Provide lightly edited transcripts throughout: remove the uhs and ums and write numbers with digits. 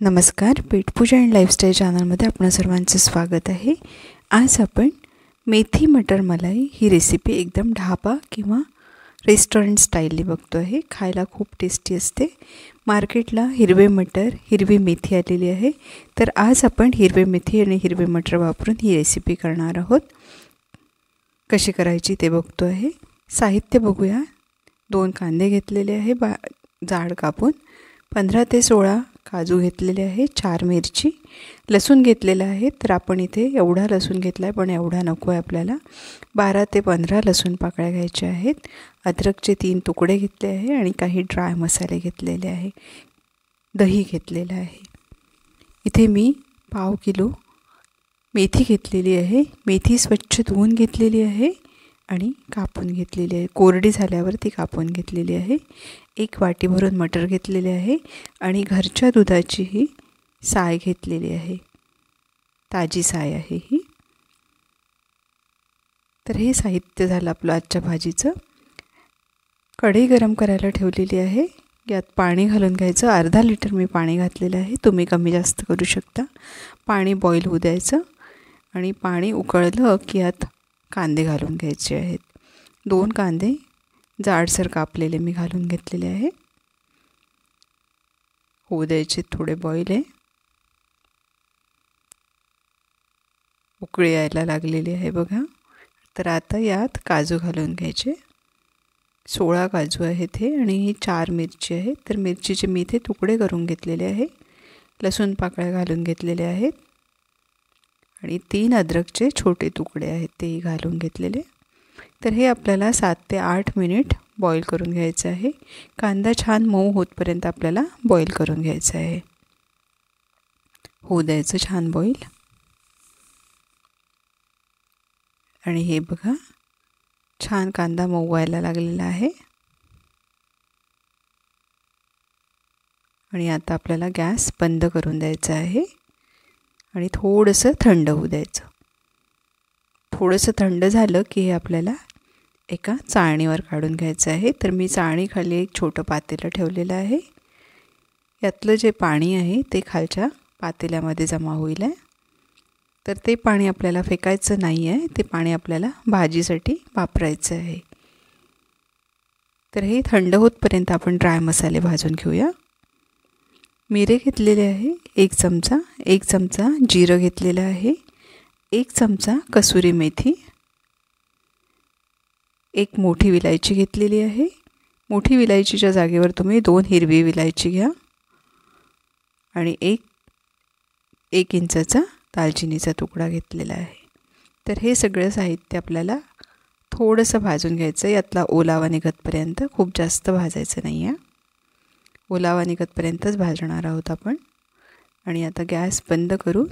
नमस्कार, पेटपूजा and lifestyle चॅनलमध्ये आपणा सर्वांचं स्वागत आहे। आज आपण मेथी मटर मलाई ही रेसिपी एकदम ढाबा किंवा रेस्टॉरंट स्टाईलने बघतो आहे। खायला खूप टेस्टी असते। मार्केटला हिरवे मटर, हिरवी मेथी आलेली आहे, तर आज आपण हिरवे मेथी आणि हिरवे मटर वापरून ही रेसिपी करणार आहोत। कशी करायची ते बघतो आहे। साहित्य बघूया। 2 कांदे घेतलेले आहे जाड कापून, 15 ते 16 काजू घेतलेले आहे, 4 मिरची, लसूण घेतलेला आहे। तर आपण इथे एवढा लसूण घेतला आहे, पण एवढा नको आहे आपल्याला। 12 ते 15 लसूण पाकळ्या घ्यायच्या आहेत। अद्रकचे 3 तुकडे घेतले आहे आणि काही ड्राय मसाले घेतलेले आहे। दही घेतलेलं आहे। इथे मी पाव किलो मेथी घेतलेली आहे। मेथी स्वच्छ धुवून घेतलेली आहे आणि कापून घेतलेली आहे। कोरडी झाल्यावर ती कापून घेतलेली आहे। 1 वाटी भरून मटर घेतलेले आहे आणि घरच्या दुधाची ही साय घेतलेली आहे। ताजी साय आहे ही। तर हे साहित्य झालं आपलं आजच्या भाजीचं। कढई गरम करायला ठेवलेली आहे। यात पाणी घालून घ्यायचं। अर्धा लिटर मी पाणी घातलेलं आहे, तुम्ही कमी जास्त करू शकता। पाणी बॉईल होऊ द्यायचं आणि पाणी उकळलं की यात कांदे घालून घ्यायचे आहेत। 2 कांदे जाडसर कापलेले मी घालून घेतलेले आहे। होऊ द्यायचे थोडे बॉईल आहे। उकळी यायला लागलेली आहे बघा। तर आता यात काजू घालून घ्यायचे। 16 काजू आहेत हे आणि ही 4 मिरची आहे। तर मिरचीचे मी इथे तुकडे करून घेतलेले आहे। लसूण पाकळ्या घालून घेतलेले आहेत आणि 3 अद्रकचे छोटे तुकडे आहेत तेही घालून घेतलेले। तर हे आपल्याला 7 ते 8 मिनिट बॉईल करून घ्यायचं आहे। कांदा छान मऊ होतपर्यंत आपल्याला बॉईल करून घ्यायचं आहे। होऊ द्यायचं छान बॉईल। आणि हे बघा, छान कांदा मऊ व्हायला लागलेला आहे। आणि आता आपल्याला गॅस बंद करून द्यायचा आहे आणि थोडंसं थंड होऊ द्यायचं। थोडंसं थंड झालं की हे आपल्याला एका चाळणीवर काढून घ्यायचं आहे। तर मी चाळणीखाली एक छोटं पातेलं ठेवलेलं आहे। यातलं जे पाणी आहे ते खालच्या पातेल्यामध्ये जमा होईल आहे। तर ते पाणी आपल्याला फेकायचं नाही आहे, ते पाणी आपल्याला भाजीसाठी वापरायचं आहे। तर हे थंड होतपर्यंत आपण ड्राय मसाले भाजून घेऊया। मिरे घेतलेले आहे 1 चमचा, 1 चमचा जिरं घेतलेलं आहे, 1 चमचा कसुरी मेथी, 1 मोठी विलायची घेतलेली आहे। मोठी विलायचीच्या जागेवर तुम्ही 2 हिरवी विलायची घ्या आणि 1 इंचाचा दालचिनीचा तुकडा घेतलेला आहे। तर हे सगळं साहित्य आपल्याला थोडंसं भाजून घ्यायचं। यातला ओलावा निघतपर्यंत, खूप जास्त भाजायचं नाही आहे। ओलावा निघतपर्यंतच भाजणार आहोत आपण। आणि आता गॅस बंद करून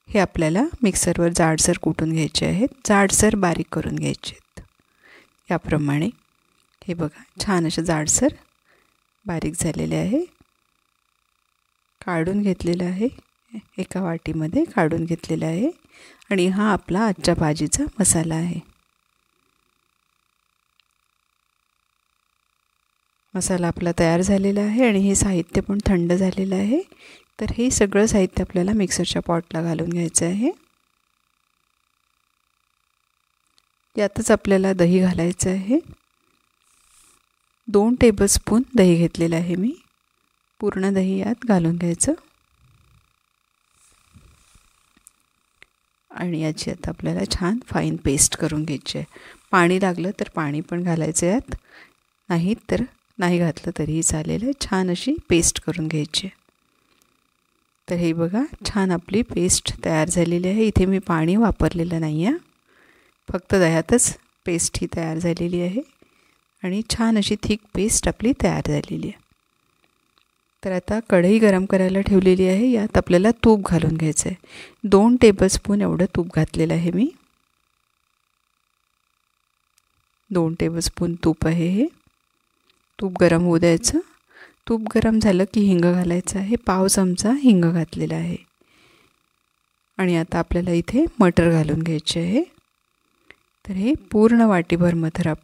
हे आपल्याला मिक्सरवर जाडसर कुटून घ्यायचे आहेत। जाडसर बारीक करून घ्यायचे आहेत याप्रमाणे। हे बघा, छान असे जाडसर बारीक झालेले आहे। काढून घेतलेलं आहे, एका वाटीमध्ये काढून घेतलेला आहे। आणि हा आपला आजच्या भाजीचा मसाला आहे। मसाला आपला तयार झालेला आहे आणि हे साहित्य पण थंड झालेलं आहे। तर हे सगळं साहित्य आपल्याला मिक्सरच्या पॉटला घालून घ्यायचं आहे। यातच आपल्याला दही घालायचं आहे। 2 टेबलस्पून दही घेतलेलं आहे मी। पूर्ण दही यात घालून घ्यायचं आणि याची आता आपल्याला छान फाईन पेस्ट करून घ्यायची आहे। पाणी लागलं तर पाणी पण घालायचं यात, नाही तर नाही घातलं तरीही चालेल आहे। छान अशी पेस्ट करून घ्यायची आहे। तर हे बघा, छान आपली पेस्ट तयार झालेली आहे। इथे मी पाणी वापरलेलं नाही आहे, फक्त दह्यातच पेस्ट ही तयार झालेली आहे आणि छान अशी थिक पेस्ट आपली तयार झालेली आहे। तर आता कढई गरम करायला ठेवलेली आहे। यात आपल्याला तूप घालून घ्यायचं आहे। 2 टेबलस्पून एवढं तूप घातलेलं आहे मी। 2 टेबलस्पून तूप आहे हे। तूप गरम होऊ द्यायचं। तूप गरम झालं की हिंग घालायचं आहे। पाव चमचा हिंग घातलेला आहे। आणि आता आपल्याला इथे मटर घालून घ्यायचे आहे। तर हे पूर्ण वाटीभर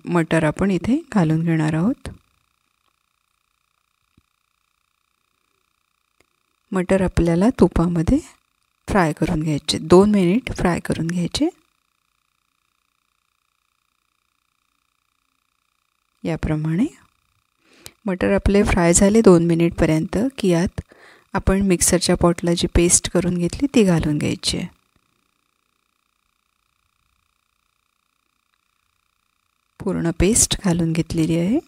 मटर आपण इथे घालून घेणार आहोत। मटर आपल्याला तुपामध्ये फ्राय करून घ्यायचे, 2 मिनिट फ्राय करून घ्यायचे. याप्रमाणे मटर आपले फ्राय झाले 2 मिनिटपर्यंत की यात आपण मिक्सरच्या पॉटला जी पेस्ट करून घेतली ती घालून घ्यायची आहे. पूर्ण पेस्ट घालून घेतलेली आहे.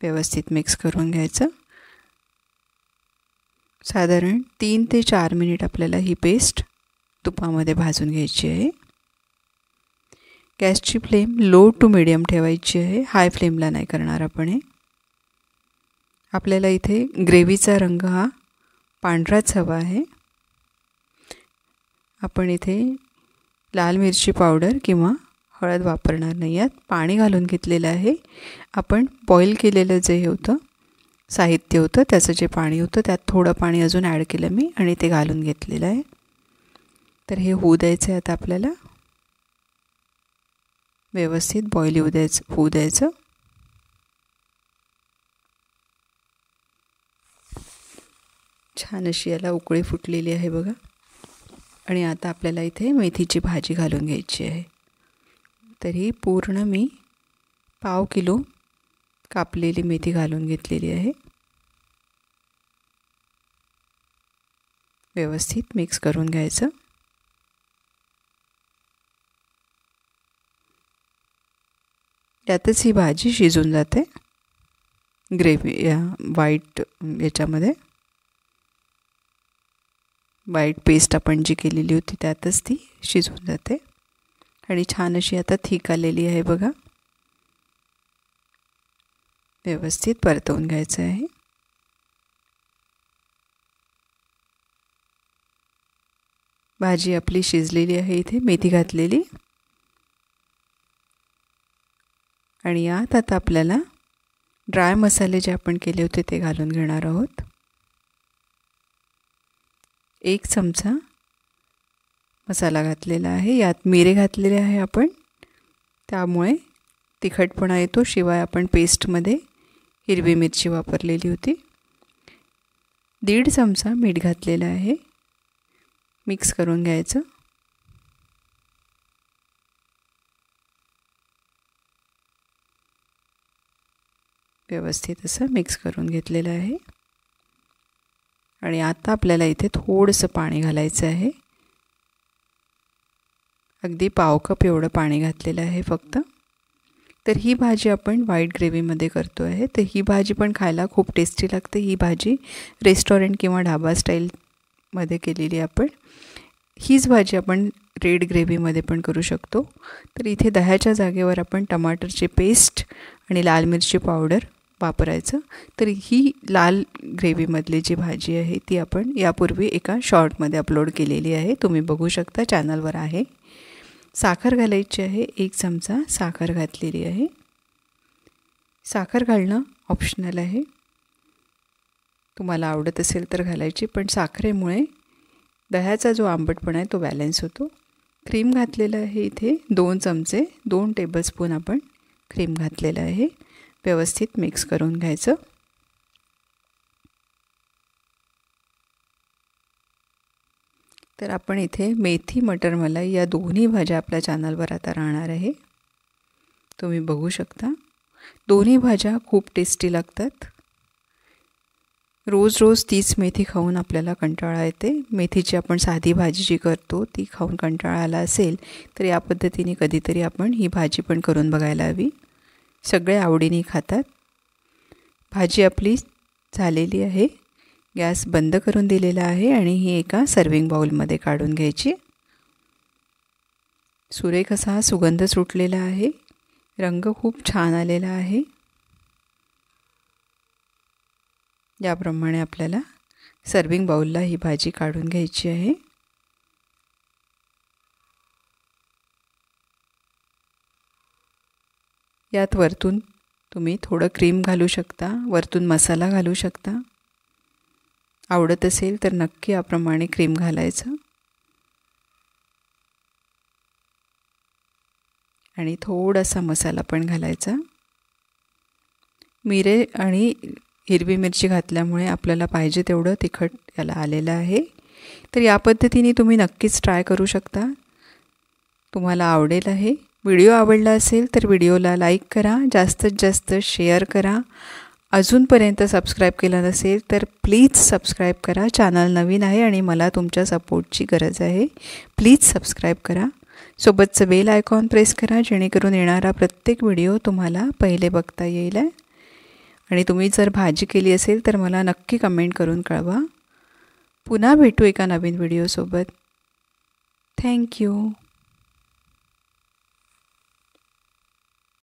व्यवस्थित मिक्स करून घ्यायचं. साधारण 3 ते 4 मिनिट आपल्याला ही पेस्ट तुपामध्ये भाजून घ्यायची आहे. गॅसची फ्लेम लो टू मीडियम ठेवायची आहे, हाय फ्लेमला नाही करणार आपण हे. आपल्याला इथे ग्रेव्हीचा रंग हा पांढराच हवा आहे. आपण इथे लाल मिरची पावडर किंवा हळद वापरणार नाही. यात पाणी घालून घेतलेलं आहे. आपण बॉईल केलेलं जे होतं साहित्य होतं त्याचं जे पाणी होतं त्यात थोडं पाणी अजून ॲड केलं मी आणि ते घालून घेतलेलं आहे. तर हे होऊ द्यायचं आहे आता आपल्याला. व्यवस्थित बॉईल होऊ द्यायचं. छान अशी याला उकळी फुटलेली आहे बघा. आणि आता आपल्याला इथे मेथीची भाजी घालून घ्यायची आहे. तरी पूर्ण मी पाव किलो कापलेली मेथी घालून घेतलेली आहे. व्यवस्थित मिक्स करून घ्यायचं. यातच ही भाजी शिजून जाते ग्रेव्ही या व्हाईट याच्यामध्ये. व्हाईट पेस्ट आपण जी केलेली होती त्यातच ती शिजून जाते. आणि छान अशी आता थिक आलेली आहे बघा. व्यवस्थित परतवून घ्यायचं आहे. भाजी आपली शिजलेली आहे. इथे मेथी घातलेली. आणि यात आता आपल्याला ड्राय मसाले जे आपण केले होते ते घालून घेणार आहोत. 1 चमचा मसाला घातलेला आहे. यात मिरे घातलेले आहे आपण, त्यामुळे तिखटपणा येतो. शिवाय आपण पेस्टमध्ये हिरवी मिरची वापरलेली होती. 1.5 चमचा मीठ घातलेलं आहे. मिक्स करून घ्यायचं. व्यवस्थित असं मिक्स करून घेतलेलं आहे. आणि आता आपल्याला इथे थोडंसं पाणी घालायचं आहे. अगदी पाव कप एवढं पाणी घातलेलं आहे फक्त. तर ही भाजी आपण व्हाईट ग्रेव्हीमध्ये करतो आहे. तर ही भाजी पण खायला खूप टेस्टी लागते. ही भाजी रेस्टॉरंट किंवा ढाबा स्टाईलमध्ये केलेली आपण. हीच भाजी आपण रेड ग्रेव्हीमध्ये पण करू शकतो. तर इथे दह्याच्या जागेवर आपण टमाटरची पेस्ट आणि लाल मिरची पावडर वापरायचं. तर ही लाल ग्रेव्हीमधली जी भाजी आहे ती आपण यापूर्वी एका शॉर्टमध्ये अपलोड केलेली आहे, तुम्ही बघू शकता, चॅनलवर आहे. साखर घालायची आहे. 1 चमचा साखर घातलेली आहे. साखर घालणं ऑप्शनल आहे, तुम्हाला आवडत असेल तर घालायची, पण साखरेमुळे दह्याचा जो आंबटपणा आहे तो बॅलन्स होतो. क्रीम घातलेलं आहे इथे 2 चमचे, 2 टेबलस्पून आपण क्रीम घातलेलं आहे. व्यवस्थित मिक्स करून घ्यायचं. तर आपण इथे मेथी मटर मलाई या दोन्ही भाज्या आपल्या चॅनलवर आता राहणार आहे, तुम्ही बघू शकता. दोन्ही भाज्या खूप टेस्टी लागतात. रोज रोज तीच मेथी खाऊन आपल्याला कंटाळा येते. मेथीची आपण साधी भाजी जी करतो ती खाऊन कंटाळा आला असेल तर या पद्धतीने कधीतरी आपण ही भाजी पण करून बघायला हवी. सगळे आवडीने खातात. भाजी आपली झालेली आहे. गॅस बंद करून दिलेला आहे आणि ही एका सर्विंग बाउलमध्ये काढून घ्यायची. सुरेख असा सुगंध सुटलेला आहे. रंग खूप छान आलेला आहे. याप्रमाणे आपल्याला सर्विंग बाउलला ही भाजी काढून घ्यायची आहे. यात वरतून तुम्ही थोडं क्रीम घालू शकता, वरतून मसाला घालू शकता. आवडत असेल तर नक्की याप्रमाणे क्रीम घालायचं. आणि थोडासा मसाला पण घालायचा. मिरे आणि हिरवी मिरची घातल्यामुळे आपल्याला पाहिजे तेवढं तिखट याला आलेलं आहे. तर या पद्धतीने तुम्ही नक्कीच ट्राय करू शकता, तुम्हाला आवडेल आहे. व्हिडिओ आवडला असेल तर व्हिडिओला लाईक करा, जास्तीत जास्त शेअर करा. अजूनपर्यंत सबस्क्राईब केलं नसेल तर प्लीज सबस्क्राईब करा. चॅनल नवीन आहे आणि मला तुमच्या सपोर्टची गरज आहे. प्लीज सबस्क्राईब करा. सोबतचं बेल आयकॉन प्रेस करा, जेणेकरून येणारा प्रत्येक व्हिडिओ तुम्हाला पहिले बघता येईल. आणि तुम्ही जर भाजी केली असेल तर मला नक्की कमेंट करून कळवा. पुन्हा भेटू एका नवीन व्हिडिओसोबत. थँक्यू.